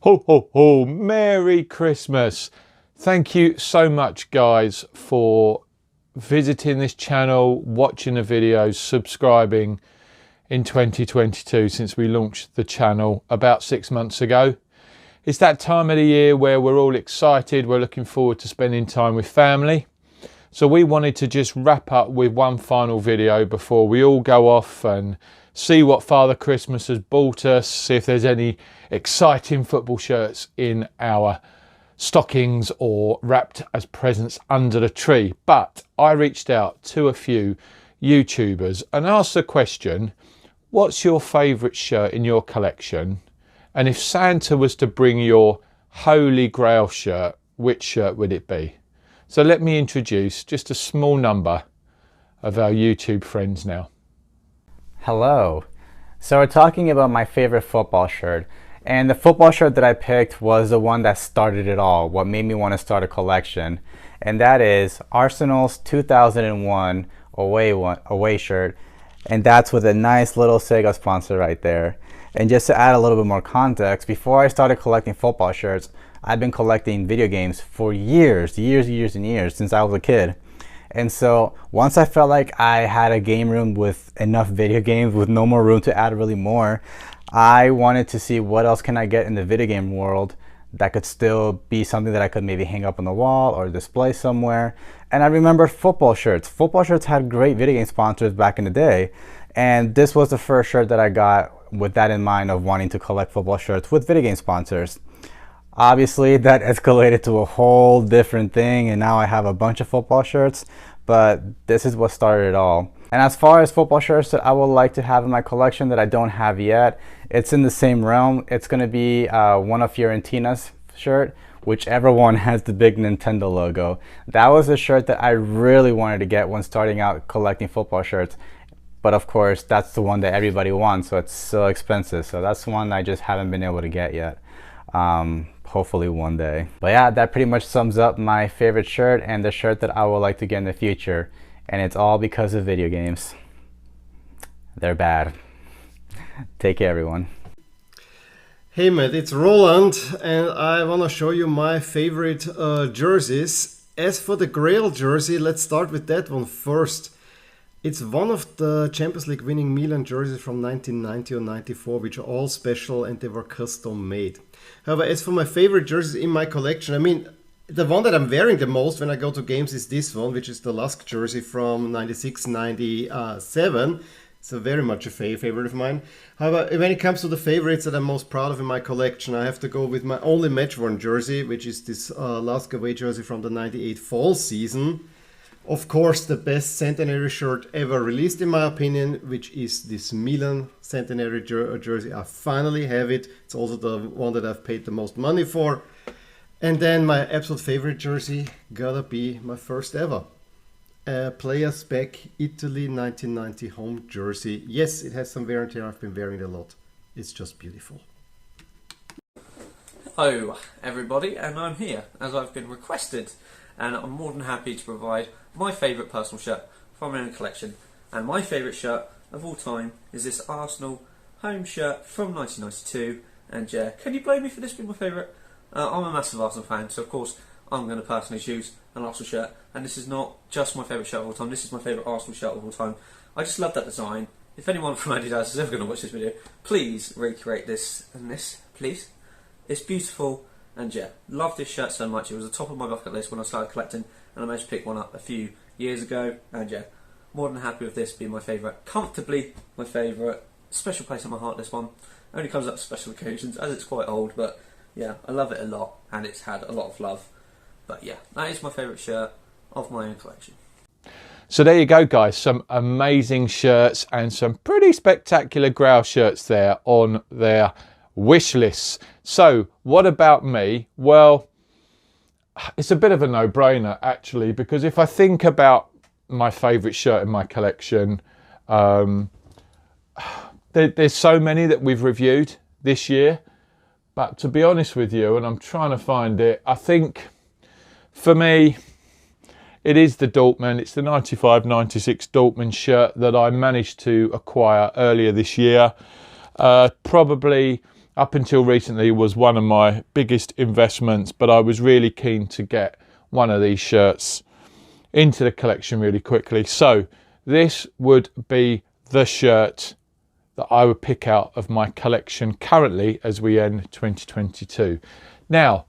Ho, ho, ho, Merry Christmas. Thank you so much, guys, for visiting this channel, watching the videos, subscribing in 2022 since we launched the channel about 6 months ago. It's that time of the year where we're all excited. We're looking forward to spending time with family. So we wanted to just wrap up with one final video before we all go off and see what Father Christmas has bought us, see if there's any exciting football shirts in our stockings or wrapped as presents under the tree. But I reached out to a few YouTubers and asked the question, what's your favourite shirt in your collection? And if Santa was to bring your Holy Grail shirt, which shirt would it be? So let me introduce just a small number of our YouTube friends now. Hello. So we're talking about my favorite football shirt. And the football shirt that I picked was the one that started it all, what made me want to start a collection. And that is Arsenal's 2001 away shirt. And that's with a nice little Sega sponsor right there. And just to add a little bit more context, before I started collecting football shirts, I've been collecting video games for years and years, since I was a kid. And so once I felt like I had a game room with enough video games with no more room to add really more, I wanted to see what else can I get in the video game world that could still be something that I could maybe hang up on the wall or display somewhere. And I remember football shirts. Football shirts had great video game sponsors back in the day. And this was the first shirt that I got with that in mind of wanting to collect football shirts with video game sponsors. Obviously that escalated to a whole different thing and now I have a bunch of football shirts, but this is what started it all. And as far as football shirts that I would like to have in my collection that I don't have yet, it's in the same realm. It's going to be one of Fiorentina's shirt, whichever one has the big Nintendo logo. That was a shirt that I really wanted to get when starting out collecting football shirts. But of course, that's the one that everybody wants, so it's so expensive. So that's one I just haven't been able to get yet. Hopefully one day. But yeah, that pretty much sums up my favorite shirt and the shirt that I would like to get in the future. And it's all because of video games. They're bad. Take care, everyone. Hey Matt, it's Roland and I want to show you my favorite jerseys. As for the Grail jersey, let's start with that one first. It's one of the Champions League winning Milan jerseys from 1990 or 94, which are all special and they were custom made. However, as for my favorite jerseys in my collection, I mean, the one that I'm wearing the most when I go to games is this one, which is the Lask jersey from 96-97. It's a very much a favorite of mine. However, when it comes to the favorites that I'm most proud of in my collection, I have to go with my only match-worn jersey, which is this Lask away jersey from the 98 fall season. Of course, the best centenary shirt ever released, in my opinion, which is this Milan centenary jersey. I finally have it. It's also the one that I've paid the most money for. And then my absolute favorite jersey gotta be my first ever. Player Spec Italy 1990 home jersey. Yes, it has some wear and tear. I've been wearing it a lot. It's just beautiful. Hello everybody, and I'm here as I've been requested, and I'm more than happy to provide my favourite personal shirt from my own collection. And my favourite shirt of all time is this Arsenal home shirt from 1992. And yeah, can you blame me for this being my favourite? I'm a massive Arsenal fan, so of course I'm going to personally choose an Arsenal shirt. And this is not just my favourite shirt of all time, this is my favourite Arsenal shirt of all time. I just love that design. If anyone from Adidas is ever going to watch this video, please recreate this and this, please. It's beautiful, and yeah, love this shirt so much. It was the top of my bucket list when I started collecting, and I managed to pick one up a few years ago. And yeah, more than happy with this being my favourite, comfortably my favourite. Special place in my heart, this one. Only comes up to special occasions, as it's quite old, but yeah, I love it a lot, and it's had a lot of love. But yeah, that is my favourite shirt of my own collection. So there you go, guys, some amazing shirts and some pretty spectacular Grail shirts there on their wish lists. So what about me? Well, it's a bit of a no-brainer actually, because if I think about my favourite shirt in my collection, there's so many that we've reviewed this year, but to be honest with you, and I'm trying to find it, I think for me it is the Dortmund. It's the 95-96 Dortmund shirt that I managed to acquire earlier this year. Probably up until recently was one of my biggest investments, but I was really keen to get one of these shirts into the collection really quickly. So this would be the shirt that I would pick out of my collection currently as we end 2022. Now,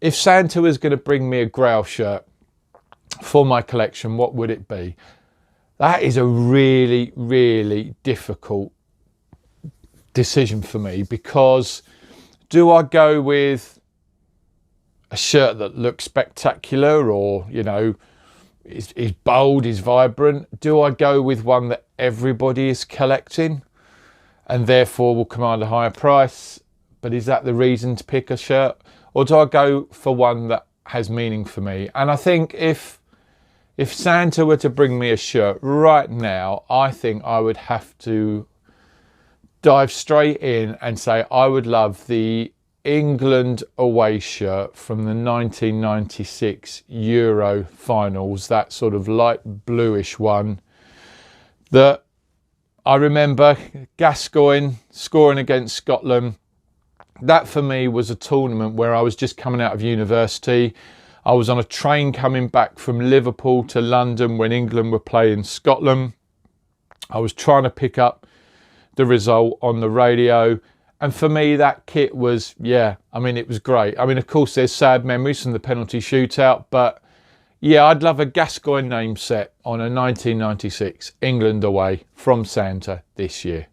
if Santa was going to bring me a Grail shirt for my collection, what would it be? That is a really, really difficult decision for me, because do I go with a shirt that looks spectacular, or, you know, is bold, is vibrant? Do I go with one that everybody is collecting and therefore will command a higher price, but is that the reason to pick a shirt? Or do I go for one that has meaning for me? And I think if Santa were to bring me a shirt right now, I think I would have to dive straight in and say I would love the England away shirt from the 1996 Euro finals, that sort of light bluish one that I remember Gascoigne scoring against Scotland. That for me was a tournament where I was just coming out of university. I was on a train coming back from Liverpool to London when England were playing Scotland. I was trying to pick up the result on the radio. And for me, that kit was, yeah, I mean, it was great. I mean, of course, there's sad memories from the penalty shootout, but yeah, I'd love a Gascoigne name set on a 1996 England away from Santa this year.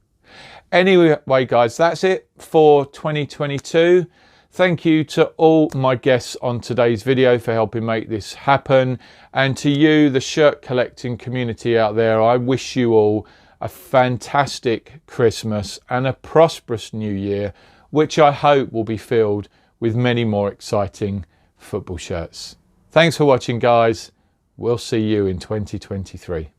Anyway, guys, that's it for 2022. Thank you to all my guests on today's video for helping make this happen. And to you, the shirt collecting community out there, I wish you all a fantastic Christmas and a prosperous new year, which I hope will be filled with many more exciting football shirts. Thanks for watching, guys. We'll see you in 2023.